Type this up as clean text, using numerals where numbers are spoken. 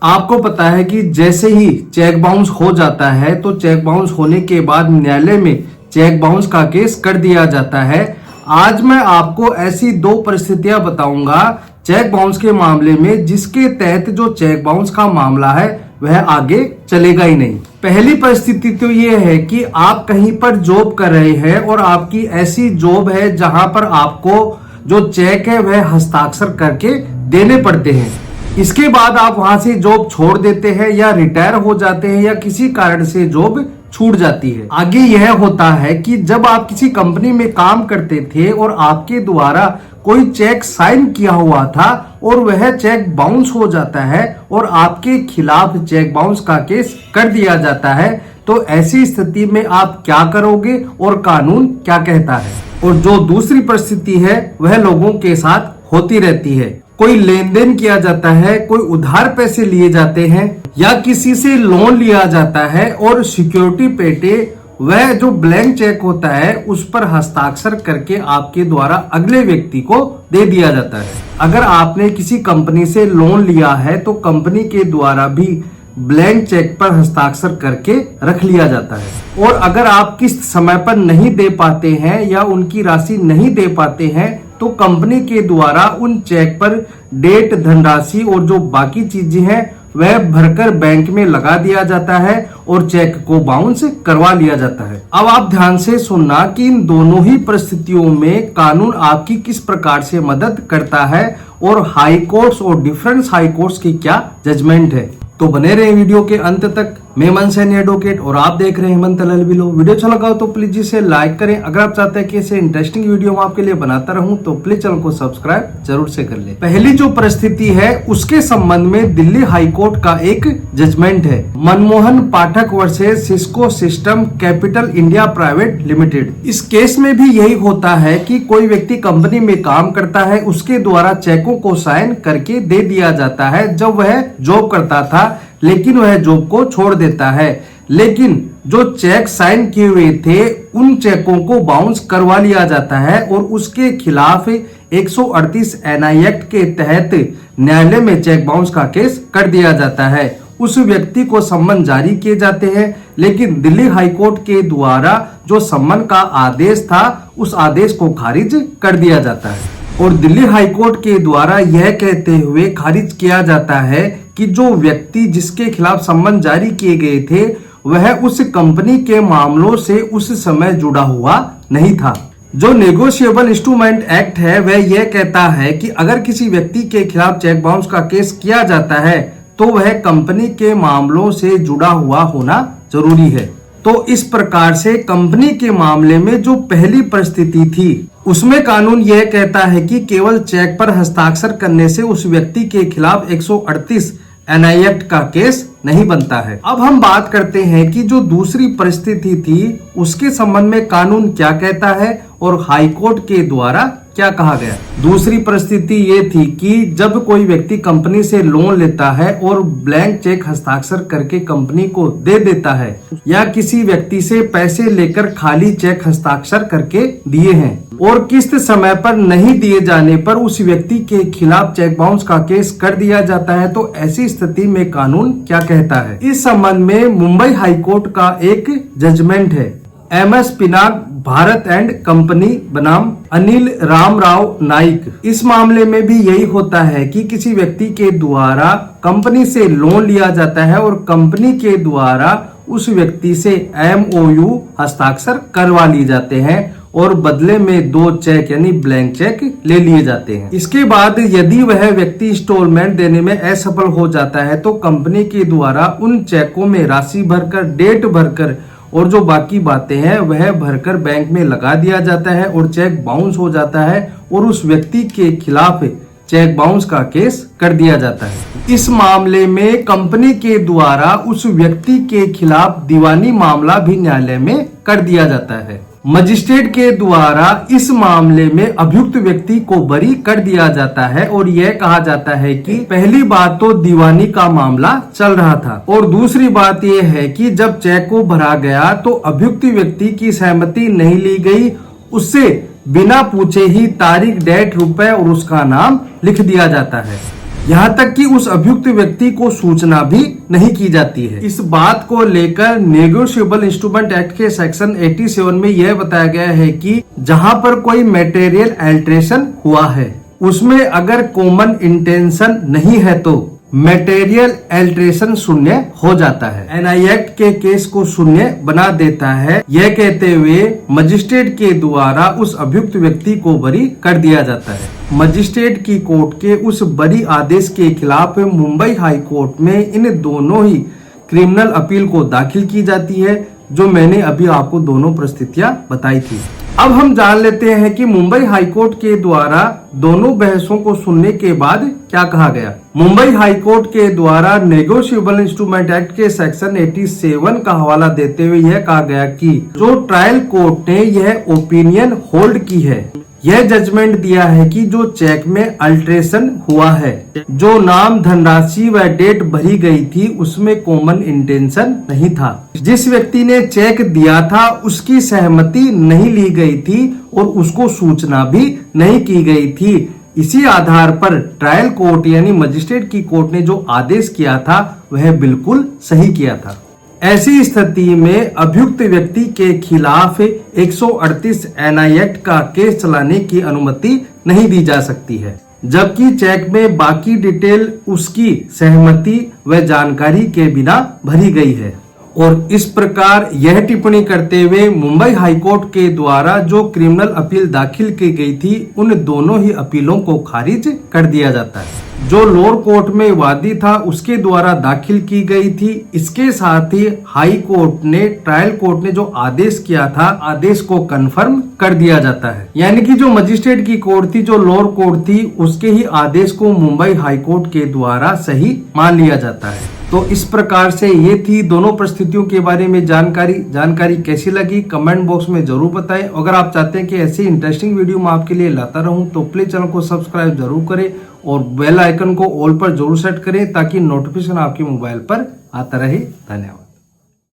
आपको पता है कि जैसे ही चेक बाउंस हो जाता है तो चेक बाउंस होने के बाद न्यायालय में चेक बाउंस का केस कर दिया जाता है। आज मैं आपको ऐसी दो परिस्थितियां बताऊंगा चेक बाउंस के मामले में जिसके तहत जो चेक बाउंस का मामला है वह आगे चलेगा ही नहीं। पहली परिस्थिति तो ये है कि आप कहीं पर जॉब कर रहे हैं और आपकी ऐसी जॉब है जहां पर आपको जो चेक है वह हस्ताक्षर करके देने पड़ते हैं। इसके बाद आप वहां से जॉब छोड़ देते हैं या रिटायर हो जाते हैं या किसी कारण से जॉब छूट जाती है। आगे यह होता है कि जब आप किसी कंपनी में काम करते थे और आपके द्वारा कोई चेक साइन किया हुआ था और वह चेक बाउंस हो जाता है और आपके खिलाफ चेक बाउंस का केस कर दिया जाता है, तो ऐसी स्थिति में आप क्या करोगे और कानून क्या कहता है। और जो दूसरी परिस्थिति है वह लोगों के साथ होती रहती है। कोई लेन देन किया जाता है, कोई उधार पैसे लिए जाते हैं या किसी से लोन लिया जाता है और सिक्योरिटी पेटे वह जो ब्लैंक चेक होता है उस पर हस्ताक्षर करके आपके द्वारा अगले व्यक्ति को दे दिया जाता है। अगर आपने किसी कंपनी से लोन लिया है तो कंपनी के द्वारा भी ब्लैंक चेक पर हस्ताक्षर करके रख लिया जाता है। और अगर आप किस्त समय पर नहीं दे पाते हैं या उनकी राशि नहीं दे पाते हैं तो कंपनी के द्वारा उन चेक पर डेट, धनराशि और जो बाकी चीजें हैं वह भरकर बैंक में लगा दिया जाता है और चेक को बाउंस करवा लिया जाता है। अब आप ध्यान से सुनना कि इन दोनों ही परिस्थितियों में कानून आपकी किस प्रकार से मदद करता है और हाई कोर्ट्स और डिफरेंस हाई कोर्ट्स की क्या जजमेंट है। तो बने रहे वीडियो के अंत तक। मैं मन सैनी एडवोकेट और आप देख रहे हैं हेमंत LLB लॉ। वीडियो अच्छा लगा हो तो प्लीज इसे लाइक करें। अगर आप चाहते हैं कि ऐसे इंटरेस्टिंग वीडियो मैं आपके लिए बनाता रहूं तो प्लीज चैनल को सब्सक्राइब जरूर से कर ले। पहली जो परिस्थिति है उसके संबंध में दिल्ली हाई कोर्ट का एक जजमेंट है, Manmohan Pathak versus Cisco System Capital India Private Limited. इस केस में भी यही होता है कि कोई व्यक्ति कंपनी में काम करता है, उसके द्वारा चेकों को साइन करके दे दिया जाता है जब वह जॉब करता था, लेकिन वह जॉब को छोड़ देता है। लेकिन जो चेक साइन किए हुए थे उन चेकों को बाउंस करवा लिया जाता है और उसके खिलाफ 138 NI एक्ट के तहत न्यायालय में चेक बाउंस का केस कर दिया जाता है। उस व्यक्ति को सम्मन जारी किए जाते हैं, लेकिन दिल्ली हाई कोर्ट के द्वारा जो सम्मन का आदेश था उस आदेश को खारिज कर दिया जाता है और दिल्ली हाई कोर्ट के द्वारा यह कहते हुए खारिज किया जाता है कि जो व्यक्ति जिसके खिलाफ सम्मन जारी किए गए थे वह उस कंपनी के मामलों से उस समय जुड़ा हुआ नहीं था। जो नेगोशिएबल इंस्ट्रूमेंट एक्ट है वह यह कहता है कि अगर किसी व्यक्ति के खिलाफ चेक बाउंस का केस किया जाता है तो वह कंपनी के मामलों से जुड़ा हुआ होना जरूरी है। तो इस प्रकार से कंपनी के मामले में जो पहली परिस्थिति थी उसमें कानून यह कहता है कि केवल चेक पर हस्ताक्षर करने से उस व्यक्ति के खिलाफ 138 NI एक्ट का केस नहीं बनता है। अब हम बात करते हैं कि जो दूसरी परिस्थिति थी उसके संबंध में कानून क्या कहता है और हाई कोर्ट के द्वारा क्या कहा गया। दूसरी परिस्थिति ये थी कि जब कोई व्यक्ति कंपनी से लोन लेता है और ब्लैंक चेक हस्ताक्षर करके कंपनी को दे देता है या किसी व्यक्ति से पैसे लेकर खाली चेक हस्ताक्षर करके दिए हैं और किस्त समय पर नहीं दिए जाने पर उस व्यक्ति के खिलाफ चेक बाउंस का केस कर दिया जाता है, तो ऐसी स्थिति में कानून क्या कहता है। इस संबंध में मुंबई हाई कोर्ट का एक जजमेंट है, MS Pinak Bharat and company बनाम अनिल रामराव नाइक। इस मामले में भी यही होता है कि किसी व्यक्ति के द्वारा कंपनी से लोन लिया जाता है और कंपनी के द्वारा उस व्यक्ति से MOU हस्ताक्षर करवा लिए जाते हैं और बदले में 2 चेक यानी ब्लैंक चेक ले लिए जाते हैं। इसके बाद यदि वह व्यक्ति इंस्टॉलमेंट देने में असफल हो जाता है तो कंपनी के द्वारा उन चेकों में राशि भरकर, डेट भरकर और जो बाकी बातें हैं वह भरकर बैंक में लगा दिया जाता है और चेक बाउंस हो जाता है और उस व्यक्ति के खिलाफ चेक बाउंस का केस कर दिया जाता है। इस मामले में कंपनी के द्वारा उस व्यक्ति के खिलाफ दीवानी मामला भी न्यायालय में कर दिया जाता है। मजिस्ट्रेट के द्वारा इस मामले में अभियुक्त व्यक्ति को बरी कर दिया जाता है और यह कहा जाता है कि पहली बात तो दीवानी का मामला चल रहा था और दूसरी बात यह है कि जब चेक को भरा गया तो अभियुक्त व्यक्ति की सहमति नहीं ली गई, उससे बिना पूछे ही तारीख, डेट, रुपए और उसका नाम लिख दिया जाता है। यहाँ तक कि उस अभियुक्त व्यक्ति को सूचना भी नहीं की जाती है। इस बात को लेकर नेगोशिएबल इंस्ट्रूमेंट एक्ट के सेक्शन 87 में यह बताया गया है कि जहां पर कोई मटेरियल अल्टरेशन हुआ है उसमें अगर कॉमन इंटेंशन नहीं है तो मटेरियल अल्टरेशन शून्य हो जाता है। एनआई एक्ट के केस को शून्य बना देता है, यह कहते हुए मजिस्ट्रेट के द्वारा उस अभियुक्त व्यक्ति को बरी कर दिया जाता है। मजिस्ट्रेट की कोर्ट के उस बरी आदेश के खिलाफ मुंबई हाई कोर्ट में इन दोनों ही क्रिमिनल अपील को दाखिल की जाती है, जो मैंने अभी आपको दोनों परिस्थितियां बताई थी। अब हम जान लेते हैं कि मुंबई हाई कोर्ट के द्वारा दोनों बहसों को सुनने के बाद क्या कहा गया। मुंबई हाई कोर्ट के द्वारा नेगोशिएबल इंस्ट्रूमेंट एक्ट के सेक्शन 87 का हवाला देते हुए यह कहा गया कि जो ट्रायल कोर्ट ने यह ओपिनियन होल्ड की है, यह जजमेंट दिया है कि जो चेक में अल्टरेशन हुआ है, जो नाम, धनराशि व डेट भरी गई थी उसमें कॉमन इंटेंशन नहीं था। जिस व्यक्ति ने चेक दिया था उसकी सहमति नहीं ली गई थी और उसको सूचना भी नहीं की गई थी। इसी आधार पर ट्रायल कोर्ट यानी मजिस्ट्रेट की कोर्ट ने जो आदेश किया था वह बिल्कुल सही किया था। ऐसी स्थिति में अभियुक्त व्यक्ति के खिलाफ 138 एनआई एक्ट का केस चलाने की अनुमति नहीं दी जा सकती है, जबकि चेक में बाकी डिटेल उसकी सहमति व जानकारी के बिना भरी गई है। और इस प्रकार यह टिप्पणी करते हुए मुंबई हाईकोर्ट के द्वारा जो क्रिमिनल अपील दाखिल की गई थी उन दोनों ही अपीलों को खारिज कर दिया जाता है। जो लोअर कोर्ट में वादी था उसके द्वारा दाखिल की गई थी। इसके साथ ही हाई कोर्ट ने, ट्रायल कोर्ट ने जो आदेश किया था, आदेश को कंफर्म कर दिया जाता है। यानी कि जो मजिस्ट्रेट की कोर्ट थी, जो लोअर कोर्ट थी, उसके ही आदेश को मुंबई हाई कोर्ट के द्वारा सही मान लिया जाता है। तो इस प्रकार से ये थी दोनों परिस्थितियों के बारे में जानकारी कैसी लगी कमेंट बॉक्स में जरूर बताएं। अगर आप चाहते हैं कि ऐसी इंटरेस्टिंग वीडियो मैं आपके लिए लाता रहूं तो प्लीज चैनल को सब्सक्राइब जरूर करें और बेल आइकन को ऑल पर जरूर सेट करें ताकि नोटिफिकेशन आपके मोबाइल पर आता रहे। धन्यवाद।